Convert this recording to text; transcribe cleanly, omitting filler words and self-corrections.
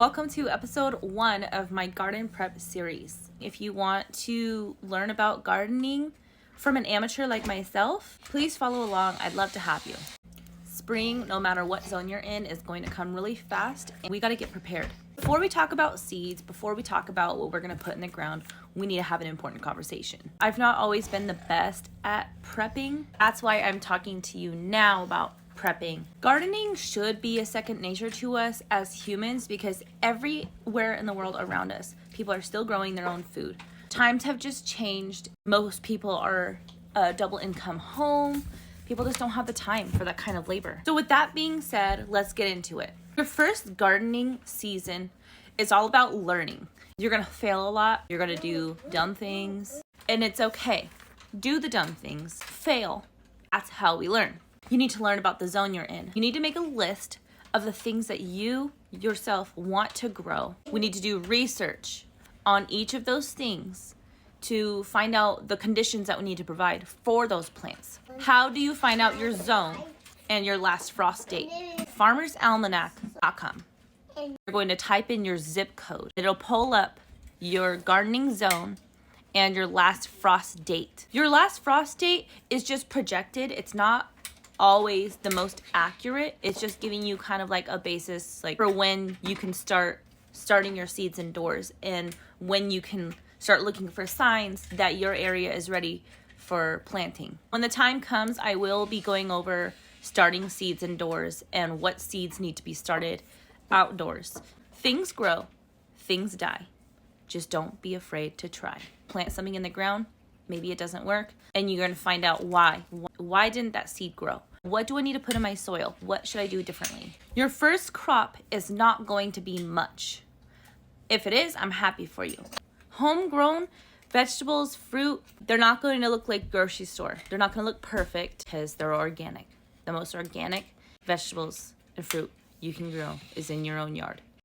Welcome to episode 1 of my garden prep series. If you want to learn about gardening from an amateur like myself, please follow along. I'd love to have you. Spring, no matter what zone you're in, is going to come really fast, and we got to get prepared. Before we talk about seeds, before we talk about what we're going to put in the ground, we need to have an important conversation. I've not always been the best at prepping. That's why I'm talking to you now about prepping. Gardening should be a second nature to us as humans because everywhere in the world around us, people are still growing their own food. Times have just changed. Most people are a double income home. People just don't have the time for that kind of labor. So with that being said, let's get into it. Your first gardening season is all about learning. You're gonna fail a lot. You're gonna do dumb things, and it's okay. Do the dumb things, fail. That's how we learn. You need to learn about the zone you're in. You need to make a list of the things that you yourself want to grow. We need to do research on each of those things to find out the conditions that we need to provide for those plants. How do you find out your zone and your last frost date? farmersalmanac.com. You're going to type in your zip code. It'll pull up your gardening zone and your last frost date. Your last frost date is just projected. It's not always the most accurate. It's just giving you kind of like a basis like for when you can starting your seeds indoors and when you can start looking for signs that your area is ready for planting. When the time comes, I will be going over starting seeds indoors and what seeds need to be started outdoors. Things grow, things die. Just don't be afraid to try. Plant something in the ground, maybe it doesn't work, and you're gonna find out why. Why didn't that seed grow? What do I need to put in my soil? What should I do differently? Your first crop is not going to be much. If it is, I'm happy for you. Homegrown vegetables, fruit, they're not going to look like grocery store. They're not going to look perfect because they're organic. The most organic vegetables and fruit you can grow is in your own yard.